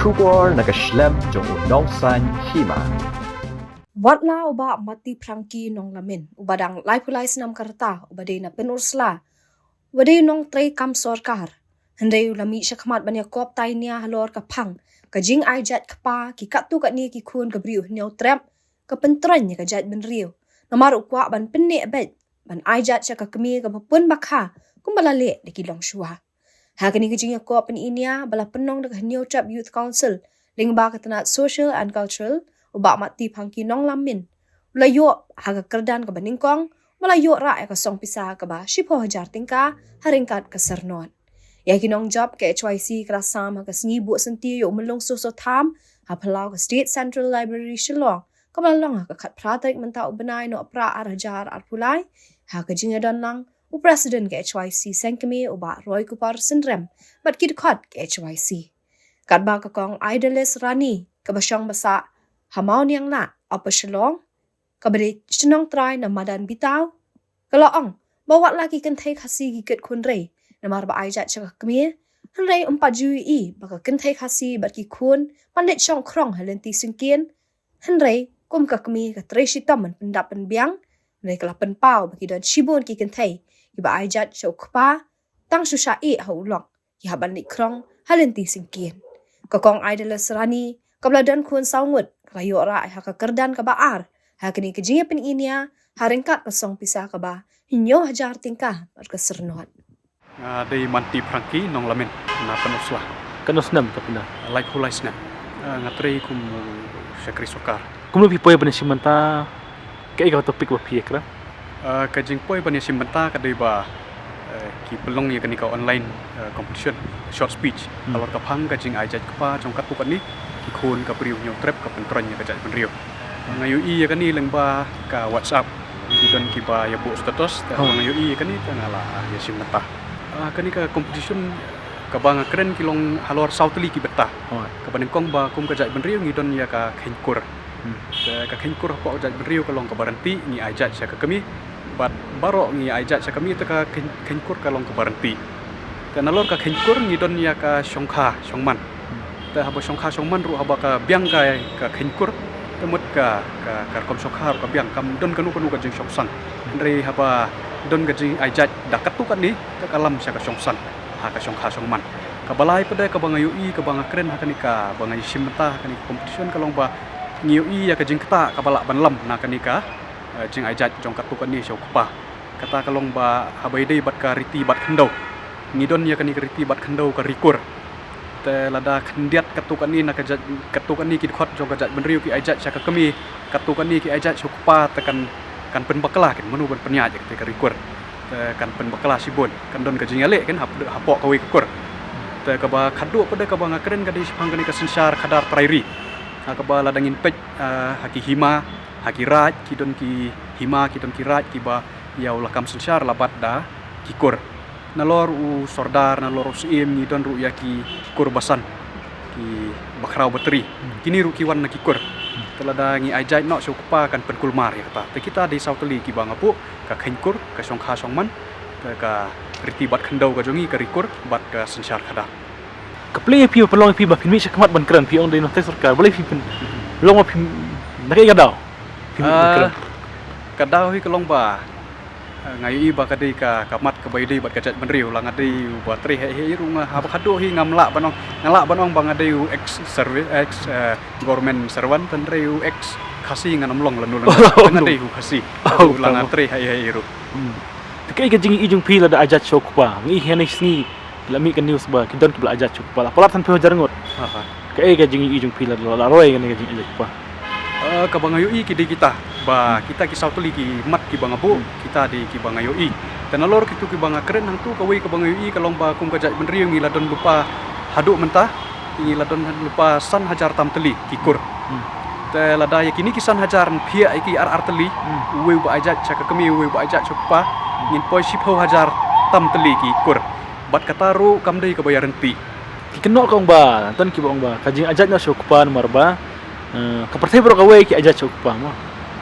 Shubor nagaslem jong udongsan hima. Watla uba mati prangki nong lamin ubadang laipulai senam karta ubadai na penursla ubadai nong trei kam sorkar hendai ulami syakmat banya kop tainia halor kapang kajing aijat kapa ki katu kat ni ki kun kabriu nyau trap ka pentran ka jat ben riu namar ukwa ban penne bet ban aijat syaka kemi ka pun bakha kumbalale de ki long shua ha kani kajing kop pen inia bala penong de nyau trap youth council lingba katanat social and cultural uba mati phangki nong lamin ulayo haga kerdan ka baningkong malayo ra ka song pisa ka ba 10,000 tingka haringkat ka sarnon ya kinong job ke HYC krasam ka sngi bu senti yo melong so tham ha phalau ka state central library shillong ka malong ka khat pratek menta ubenai no pra arhajar arpulai ha ka jinga don lang u president ke HYC sengkemi uba roy kupar syndrome bat kid khat ke HYC katba ka kong idoles rani ka basyong basa hamau niang na apa shalong kabari chenong try na madan bitaw kalaong bawat lagi kentai khasi giket kunrei namar ba aijat chaka kmi hanrei jui baka kentai khasi barki kun pandit chong krong halenti singkien hanrei kum ka kmi ka treshi taman pendap penbiang nei kala penpau baki don shibun ki kentai iba aijat chokpa tang susha haulong ya bandit krong halenti singkien kakong idoles rani kabladan kun saungut kayo ra ha ka kerdan ka baar ha kini kejinga pen inia haringkat pasong pisa ka ba hinyo hajar tingkah bar ka sernot Day manti prangki nong lamin na penuslah Kanusnam ka pina. like hulais na ngatri kum syakri sokar Kumlo pipoy ba ni simanta kay ka topik ba piek ra? kajing poi bani simbenta kadai ba ki pelong ya kani ka online competition short speech alor ka phang kajing ajat kapa trong kat pukan ni ki khun ka priu nyong trep ka pentron ya kajat penriu ngayu i ya kani lengba ka WhatsApp ki don ki ba ya bu status ta ngayu i ya kani ta ngala ya simbenta kani ka competition ka bang keren kilong halor sautli ki beta ka banen kong ba kum kajat penriu ngi don ya ka khenkur ka khenkur po kajat penriu kalong ka baranti ni ajat sa ka kami bat baro ngi ajat sa kami ta ka khenkur kalong ka baranti ka nalor ka khenkur ngi don ya ka shongkha shongman ta haba shongkha shongman ru haba ka biang ka khenkur temut ka kom shongkha ka biang kam don kanu ka jing shongsang ndre haba don ka jing ajat dakat tu kan ni ka kalam sa ka shongsang ha ka shongkha shongman ka balai pada ka bangayu i ka banga keren ha kanika bangai simta kanika competition kalong ba ngiu i ya ka jing kata ka balak banlam na kanika jing ajat jong kat tu kan ni shokpa kata kalong ba habai dei bat ka riti bat khendau ngidon ya kanika riti bat khendau ka rikur te lada khendiat katukan ni nak katukan ni ki khot jong kajat benriu ki ajat syaka kemi katukan ni ki ajat sukpa tekan kan pen bakla kan menu ben penya je ketika rikur te kan pen bakla sibun kan don ka jingale kan hapok kawi kur te ka ba khadu pada ka ba ngakren ka di sipang kani ka sensar khadar trairi ha ka ba ladangin pej haki hima haki raj ki don ki hima ki don ki raj ki ba ya ulah kam sensar labat da ki kur nalor u sordar nalor usim ni don ru ya ki kurbasan ki bakrau bateri kini ru ki wan na ki kur telada ngi ajai no sukpa kan penkulmar ya kata te kita di sauteli ki bangapu ka khenkur ka songkha songman ka riti bat khendau ka jongi ka rikur bat ka sensar khada Kaplay pi pelong pi ba pinmi sakmat ban kran pi on dei no tes sarkar boleh pi long pi nakai gadau kadau hi kalong ba ngayu i ba kadai ka kamat ka baidai bat kajat benriu lang adai ba tri he runga ha khadu hi ngamla banong bang adai ex service ex government servant tan riu ex khasi nganomlong lanu lang adai hu khasi lang tri he ru Kay ka jing ijung pi la da ajat chokpa ngi henai sngi lami kan news ba kidon ki bla ajat chokpa la palatan pe jarngot kay ka jing ijung pi la roy kan ka jing ajat chokpa ka bangayu i ki di kita ba kita ki sautuli ki mat ki bangabu kita di ki bangayu i dan alor kitu ki banga keren hang tu kawi ka bangayu i kalong ba kum kajat benriu ngi ladon lupa hadu mentah ngi ladon lupa san hajar tam teli ki kur te lada yakini ki san hajar phia ki ar teli we ba ajat chaka kami we ba ajat chokpa ngin poi 10,000 tam teli ki kur bat kataru kam dei ka bayaran ti kenok kong ba ton ki bong ba kajing ajat na chokpa marba ka partai bro ka we ki ajat chokpa mo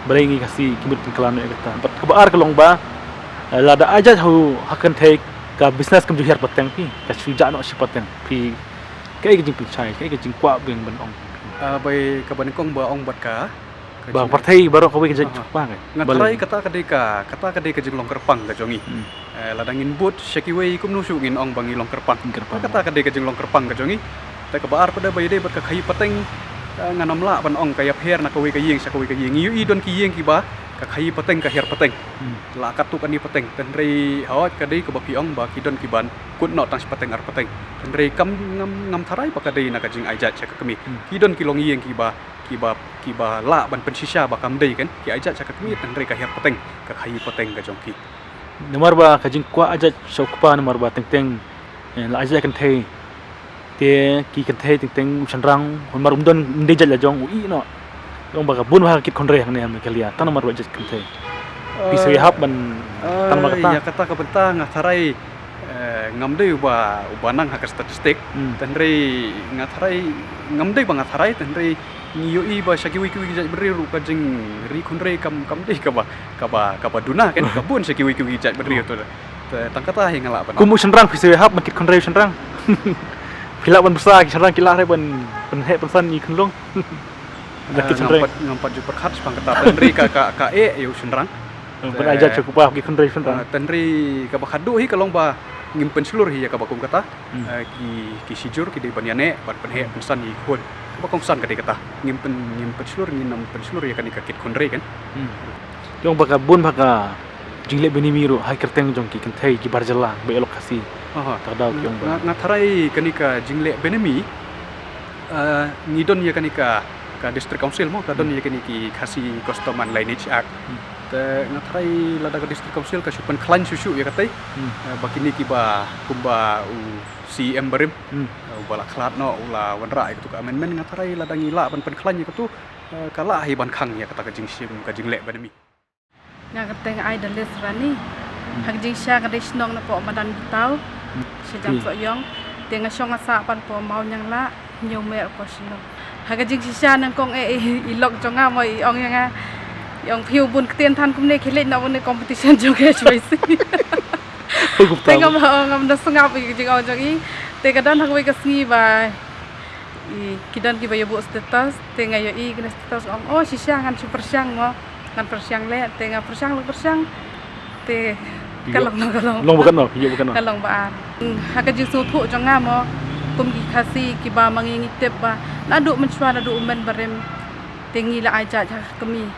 barengi kasi kimut pengkelan ya kata bat kebaar kelong ba lada ajat hu hakan take ka business kam juhar pateng pi ka suja no si pateng pi cái jing pencai cái jing kwa beng ban ong bai ka ban kong ba ong bat ka bang partai baru kau ke jing cukpa kan ngatarai kata ka jing long kerpang ka jongi ladangin but shakiwei kum nu ngin ong bangi long kerpang kata ka jing long kerpang ka jongi ta ka baar pada bai de bat ka khai pateng nganom la ban ong ka yap her na ka wei ka yeng sa ka wei ka yeng yu i don ki yeng ki ba ka khai pateng ka her pateng la katuk ani pateng tenrei hawat ka dei ka ba pi ong ba ki don ki ban kut no tang pateng ar pateng tenrei kam ngam tharai pa ka dei na ka jing aijat cha ka kami ki don ki long yeng ki ba la ban pen shisha ba kam dei kan ki aijat cha ka kami tenrei ka her pateng ka khai pateng ka jong ki nomor ba ka jing kwa aja cukpa nomor ba teng la aja kan thei te ki kan thei teng chanrang hon mar don ndei jat la jong ui no ông bà bún hoa kit konre yang ni am kalia tan nomor wajat kente pisai hap ban tan nomor ya kata ka benta ngatharai ngamdei ba ubanang hak statistik tenrei ngatharai ngamdei ba ngatharai tenrei ngiyo i ba shakiwi kiwi jat beri ru ka jing ri konre kam dei ka ba duna kan ka bun shakiwi kiwi jat beri to tangkata hi ngala ban kumu chanrang pisai hap makit konre chanrang pila ban besar chanrang kila re ban he persan ni kunlong ngampat ju perkhat bang kata tenri ka eu senrang ban aja cukup apa ki konre chanrang tenri ka bakhadu hi kalong ba ngimpen seluruh hi ka bakum kata ki sijur ki de banyane ban penhe pensan hi khon ka bakum san ka de kata ngimpen seluruh nginam pen seluruh ya kan ka kit konre kan yung baka bun baka jingle benimiru hai kerteng jong ki kenthei ki barjala be lokasi tadau yung ba ngatharai kanika jingle benemi ngidon ya kanika ka district council mo kadon ya ki khasi customer lineage act te ngatrai lada ka district council ka supan klan susu ya katai bakini ki ba kumba CM barim bala klat no ula wanra itu ka amendment ngatrai lada ngila ban pen klan ya tu kala hi ban khang ya kata ka jing sim ka jing le banami nga kateng ai dalis rani hak jing sha ka desnong na po madan bitau sejam so yong tenga song asa pan po mau nyang la nyome ko sino hak jing sha nang kong ilok jonga mo ong nga yang phiu bun kten than kum ne khile na ne competition jong ke choisi tenga ngam da sanga bi jing ong jong i te ka dan hak we ka sngi ba kidan ki ba yo status tenga yo i kena status ong oh sisa ngan super syang mo ngan persyang le tenga persyang te kalong long bukan no hiyo bukan no kalong ba hak jing su thu jong nga mo kum ki khasi ki ba mangi tep ba nadu menchwa nadu umen barem tengi la aja kami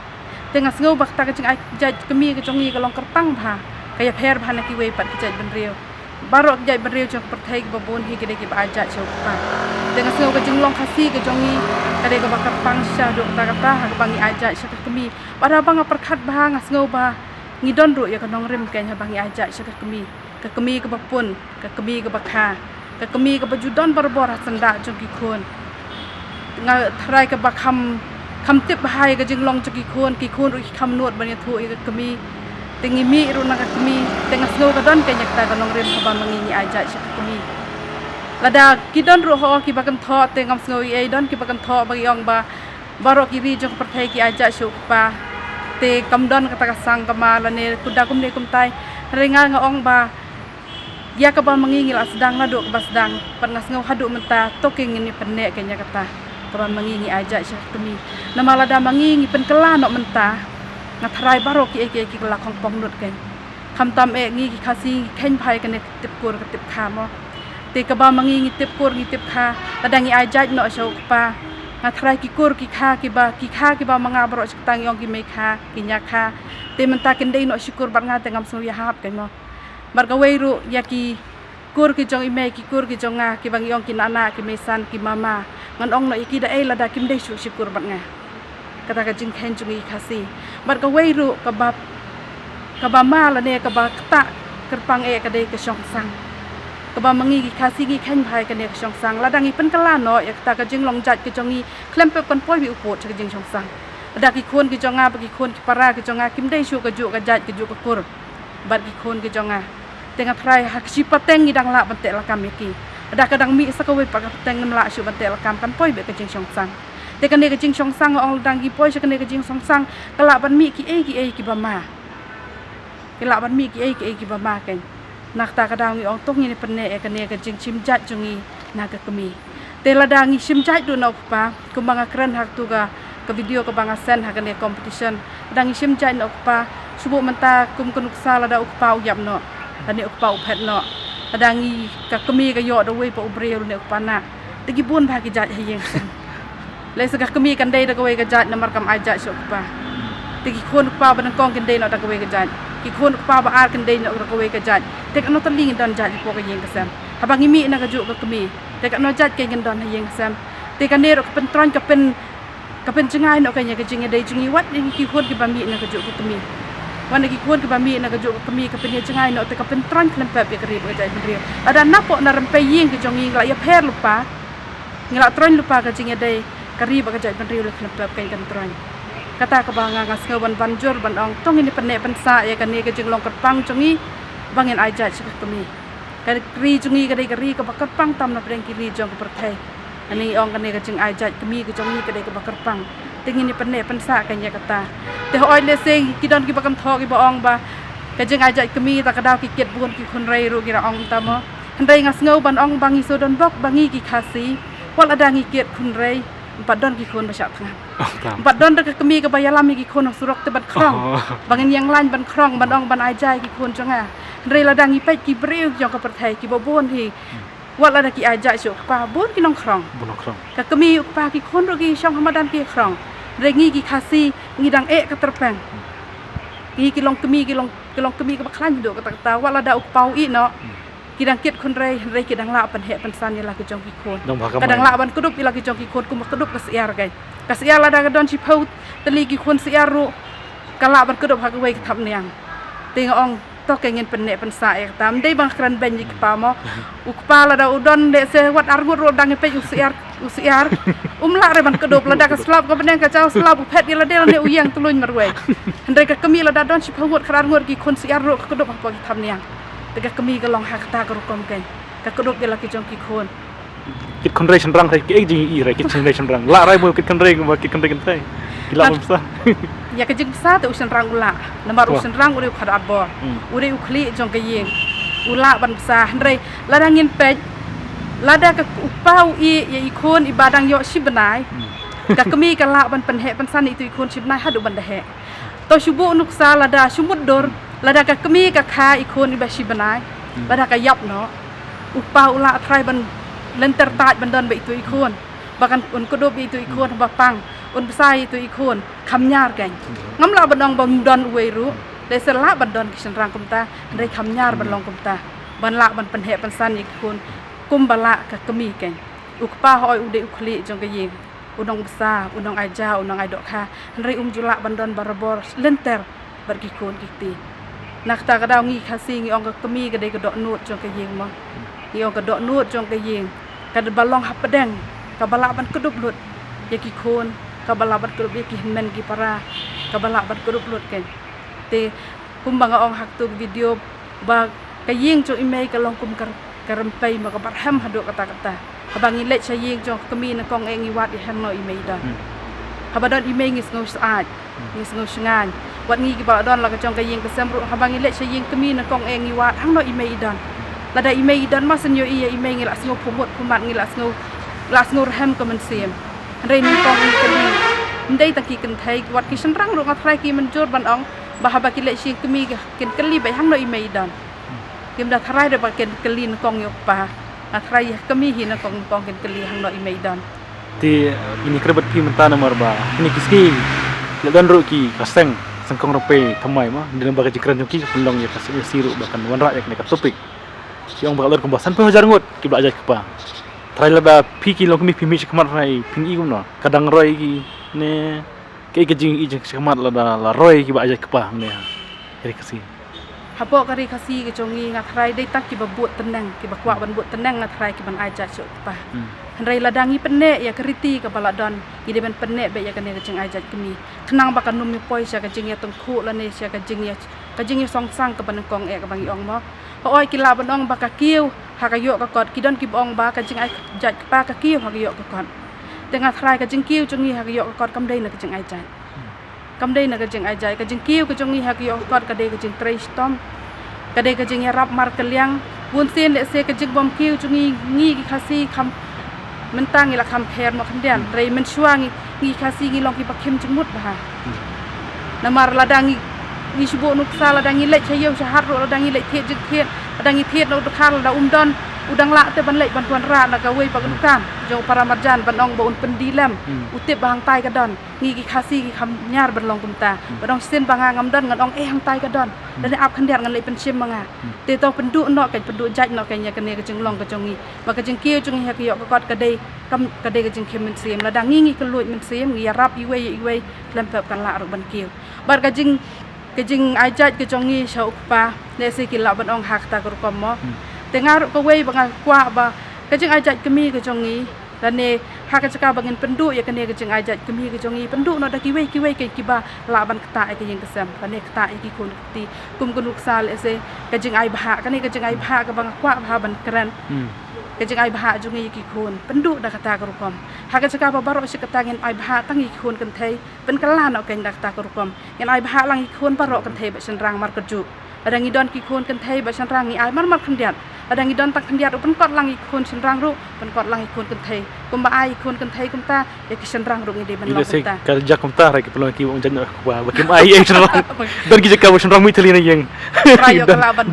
tengah sengau bakta kecing ajaj kami kecongi kalong kertang bha kaya pher bha nak kiwe pat kejaj benriu barok kejaj benriu jong perthai ki babon hi kede ki ba ajaj chopa tengah sengau kecing long khasi kecongi kade ka bakar pangsha dok ta kata ha bangi ajaj syakah kami pada bang perkhat bha ngasengau ba ngidon ru ya kanong rem kan ha bangi ajaj syakah kami ke kami ke bapun ke kami ke bakha ke kami ke bajudon barbor senda jong ki khon nga thrai ke bakhamคำติบหายก็จึงลองจะกี่คนรู้คำนวดบันยถูอีกก็มีแต่งี้มีรู้นักก็มีแต่งัสโนก็ดอนกันอยากแต่ก็ลองเรียนขบานมังงี้อาจจะใช่ก็มีระดับกี่ดอนรู้เขากี่บักันท้อแต่งัสโนไอ้ดอนกี่บักันท้อบางอย่างบารอกี่รีจงประเทศกี่อาจจะชุกปะแต่กำดอนก็ตะกสังก็มาละเนี่ยกุดากุมเนกุมไตเรงานงองบายากบานมังงี้ละsedang la duk bas sedang panงัสโนhaduk menta toking ini penek kenya kata kaban mangingi aja syah kami nama lada mangingi penkelan nok mentah ngatrai barok ki kala khong pong nut kan khamtam ngi ki khasi khen phai kan tip kur ka tip kha mo te kaba mangingi tip kur ngi tip kha lada ngi aja nok syau pa ngatrai ki kur ki kha ki ba manga barok tang yong ki me kha ki nya kha te mentah ken dei nok syukur bar nga tengam su ya hap kan mo bar ka wei ru ya ki kur ki jong ime ki kur ki jong nga ki bang yong ki nana ki mesan ki mama ngan ong no iki da lada kim dei syukur bat nga kata ka jing khen jungi khasi bat ka wei ru ka ba ma la ne ka ba ta kerpang ka dei ka syong sang ka ba mangi ki khasi ki khen phai ka ne ka syong sang lada ngi pen kala no ya kata ka jing long jat ki jongi klem pe kon poi bi upot ka jing syong sang lada ki khon ki jonga ba ki khon ki para ki jonga kim dei syu ka ju ka jat ki ju ka kur bat ki khon ki jonga tengah try hak si pateng ngidang la bante la kam yaki ada kadang mi sakawe pak pateng nem la syu bante la kam kan poi be ka jing syong sang te kan ne ka jing syong sang ong dang gi poi kan ne ka jing syong sang kala ban mi ki ki ba ma kala ban mi ki ba ma kan nak ta kadang ngi ong tok ni penne kan ne ka jing chim jat jungi na ka kami Tela dangi simjai do nok pa kumbanga keren hak tu ga ke video ke banga sen hak ne competition dangi simjai nok pa subu menta kum kunuk sala da ukpa uyap no dan ukpa uphet no dangi ka kemi ka yo do we pa ubreu ne ukpa na tegi bun bagi jat hayeng sen le sa ka kemi kan dei da we ka jat namar kam aja ukpa tegi khon ukpa ban kong kan dei no da we ka jat ki khon ukpa ba ar kan dei no da we ka jat tek no taling dan jat po ka yeng ka sen habang imi na ka ju ka kemi tek no jat ke gan don hayeng sen te kan ne ro pen tron ka pen cengai no ka nya ka jinga dei jingi wat ni ki khon ki ba mi na ka ju ka kemi wan ki khon ki ba mi na ka ju ka kemi ka pen cengai no te ka pen tron klen pe ka ri ka jat ri ada napo na rempe yeng ki jongi la ya pher lupa ngila tron lupa ka jinga dei ka ri ba ka jat ri le klen pe kan tron kata ka banga ngas ke ban banjur ban ong tong ini pen sa ya kan ni ka jing long kerpang jongi bangin ai jat ka kemi ka ri jongi ka dei ka ri ka ba kerpang tam na preng ki ri jong ka perthai ani ong kan ni ka jing ai jat kemi ka jongi ka dei ka ba kerpang tingin ni pen sa kan ya kata te oi le se ki don ki ba kam tho ki ba ong ba ka jing ai jat kemi ta ka daw ki ket bun ki khun rei ru ki ra ong ta mo handai ngas ngau ban ong bangi so don bok bangi ki khasi wal ada ngi ket khun rei empat don ki khun ba syak tang empat don ka kemi ka ba yalam ki khun surok te ban krong bangin yang lain ban krong ban ong ban ai jai ki khun jonga rei la dangi pe ki breu jong ka perthai ki ba bon hi wal ada ki ai jai so pa bon ki nong krong ka kemi pa ki khun ro ki shong hamadan ki krong rengi ki khasi ngidang ka terpeng ki long kemi ka baklan do ka ta wala da ukpau i no kidang kit khun rei kidang la pan he pan san ya la ki jong ki khon kadang la ban kudup ila ki jong ki khon kum kudup ka siar gai ka siar la da ka don chi phaut tali ki khon siar ru ka la ban kudup ha ka wei thap niang ting ong to ke ngin pen pan sa ek tam dei bang kran ben ki pa mo ukpa la da udon de se wat argut ro dang pe usiar la re ban kudup la da ka slap ka beneng ka chau slap phet ni la de ne uyang tuluñ mar wei handai ka kemi la da don chi phaut kran ngot ki khon siar ru ka kudup ha pa ki thap niang te ka kemi ka long hak ta ka ro kom kai ka kudup ge la ki jong ki khon kit kon rei chen rang ke ek jing i rei kit chen rei chen rang la rai mo kit kon rei ba kit kon rei kan tai gila mo sa ya ka jing sa te usan rang ula lamar usan rang uri khad abo uri ukhli jong ka yeng ula ban sa rei la dangin pe la da ka upau i ya i khon i badang yo shibanai ka kemi ka la ban pen he pan san i tu i khon shibanai hadu ban da he to shubu nuk sa la da shumut dor la da ka kemi ka kha i khon i ba shibanai la da ka yap no upau ula thrai ban lenter taj ban don ba i tu i khon bakan un ko do bi tu i khon ba pang un sai tu i khon kham nyar kan ngam la ban dong ban don we ru de se la ban don ki san rang kum ta dei kham nyar ban long kum ta ban la ban pen he pan san i khon kum bala ka kemi kan ukpa hoi u de ukhli jong ka yeng unong sa unong ai ja unong ai dok kha rei jula ban don barabor lenter bar ki khon ki ti nak ta ka daw ngi khasi ngi ong ka kemi ka dei ka dok nut jong ka yeng mo ngi ong ka dok nut jong ka yeng ka de balong hap pedeng ka bala ban kudup lut ya ki khon ka bala ban kudup ya ki men ki para ka bala ban kudup lut kan te kum banga ong hak tu video ba ka yeng jo imei ka long kum ka rempai ma ka barham hadu kata abang ilek cha yeng jo kemi na kong engi wat i han no imei da habadon imei ngis ngau saat ngis ngau shngan wat ngi ki ba don la ka jong ka yeng ka samru habang ilek cha yeng kemi na kong engi wat hang no imei dan lada imei dan ma sen yo i imei ngila sngo pumut pumat ngila sngo rahem ka man siem rei ni kong ni kemi ndai ta ki kan thai wat ki san rang ro nga thrai ki man jor ban ong ba haba ki lek sing kemi ka ken kali bai hang no imei dan kim da thrai de ba ken kali na kong yo pa a thrai kemi hi na kong ken kali hang no imei dan ti ini kerabat pi menta nomor ba ini kiski le dan ro ki kaseng sangkong rope thamai ma din ba ka jikran jong ki pelong ya kasih siru bahkan wan ra ya ka topik si ong bakalor kumbasan pe hajar ngot ki bla ajak pa trai la ba pi ki long mi pi mi khamar rai pin i no kadang roi ki ne ke jing i jing khamar la roi ki ba ajak pa ne ri kasi hapo kari kasi ke jongi nga thrai dei tak ki ba buat tenang ki ba kwa ban buat tenang nga thrai ki ban ajak so pa handai ladangi penne ya keriti ka baladon ide ben penne be ya kan ya jing ajak kemi kenang ba kan numi poi sia ka jing ya tengku la ne sia ka jing ya song sang ka ban kong ka bang ong mo oi ki la ban ong ba ka kiu ha ka yo ka kot ki don ki bong ba ka jing ajak pa ka kiu ha ka yo ka kot tengah thrai ka jing kiu jongi ha ka yo ka kot kam dei na ka jing ajak kam dei na ka jing ajak ka jing kiu ka jongi ha ka yo ka kot ka dei ka jing trai stom ka dei ka jing ya rap mar ka liang bun sin le se ka jing bom kiu jongi ngi ki khasi mentang ila kam kher mo kandian rei mensuangi ngi kasi ngi long ki pakem jemut bah namar ladangi ngi subo nuk sala dangi lek chayo shahar ro dangi lek thiet jik thiet dangi thiet no khal da don udang la te ban lek ban tuan ra na ka wei pagukan jo paramarjan ban ong ba un pendilam utip bahang tai ka don ngi ki kasi ki kam nyar ban long kumta ban ong sen banga ngam don ngan ong hang tai ka don dan ap kandian ngan lek pensim manga te to pendu no ka pendu jaj no ka nya ka ne ka jeng long ka jongi ba ka jeng kieu jeng ha ka yo ka kot ka dei kam ka dei ka jeng kem men siem la dang ngi ka luit men siem ngi rap i wei lem pep kan la ro ban kieu bar ka jeng ai jaj ka jongi shau pa ne se ki la ban ong hak ta ka ro kom mo tengah ko wei banga kwa ba kajing ajat kemi ke jongi dan ne ha ka caka bangin pendu ya kene kajing ajat kemi ke jongi pendu no da ki wei ke kiba laban kata ke yang kesam kane kata ki kun ti kum kunuk sal ese kajing ai bha kane kajing ai bha ka banga kwa bha ban keren kajing ai bha jongi ki kun pendu da kata ka rukom ha ka caka ba baro se kata ngin ai bha tangi kun kan thei pen kala no ken da kata ka rukom ngin ai bha lang kun baro kan thei ba sen rang mar kerju ada ngidon ki kun kan thei ba sen rang ngi ai mar kandiat ada ngidon tak kandiat upen kot lang ikun senrang ru pen kot lang ikun kenthei kumba ai ikun kenthei kumta ya ki senrang ru ngide ban long kumta kerja kumta ra ki pelong ki wong jan ba bakim ai ai senrang don ki jaka senrang mi thali na yang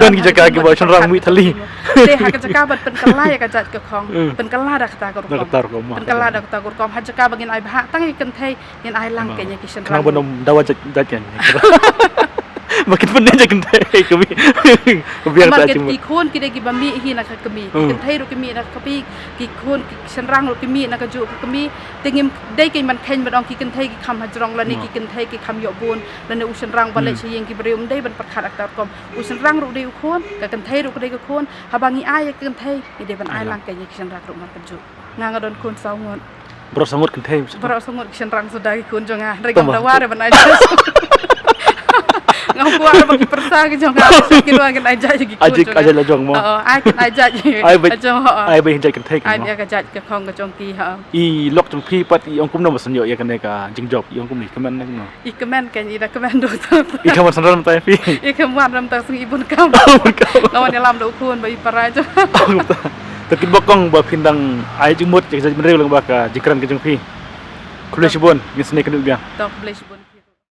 don ki jaka ki ba senrang mi thali te ha ka jaka bat pen kala ya ka jat ka khong pen kala da kata ko pen kala da kata ko ha jaka bagin ai bha tang kenthei yen ai lang ke nya ki senrang nang bonom dawa jat kan makin pandai je kentai kami biar tak cuma ki khon ki de ki bami hi na kami kentai ru kami na kapi ki khon ki senrang ru kami na ka ju kami tengim dei ki man khen badong ki kentai ki kham hajrong la ni ki kentai ki kham yo bun la ne u senrang balai chiyeng ki breum dei ban pakhat aktar kom u senrang ru dei u khon ka kentai ru dei ka khon habangi ai ka kentai ki de ban ai lang ka ki senrang ru man ka ju ngang adon khon sau ngon bro sangut kentai bro sangut ki senrang sudah ki khon jonga rei kam dawar ban ai ngau kuat bagi persa ke jong ki luang kan ajak ki kun ajak la jong mo ai kan ajak ai bai hinjai kan thai ai dia ka jat ke khong ka jong ki ha i lok jong phi pat i ong kum no masan yo ya kan ka jing job i ong kum ni kemen na no i kemen kan i da kemen do to i kaman san ram tai phi i kemen ram ta sing ibun kam lawan lam do kun bai parai jo takit bokong ba pindang ai jumut je jadi menreu lang ba ka jikran ke jong phi kulesibon ngisne kan ubya to blesbun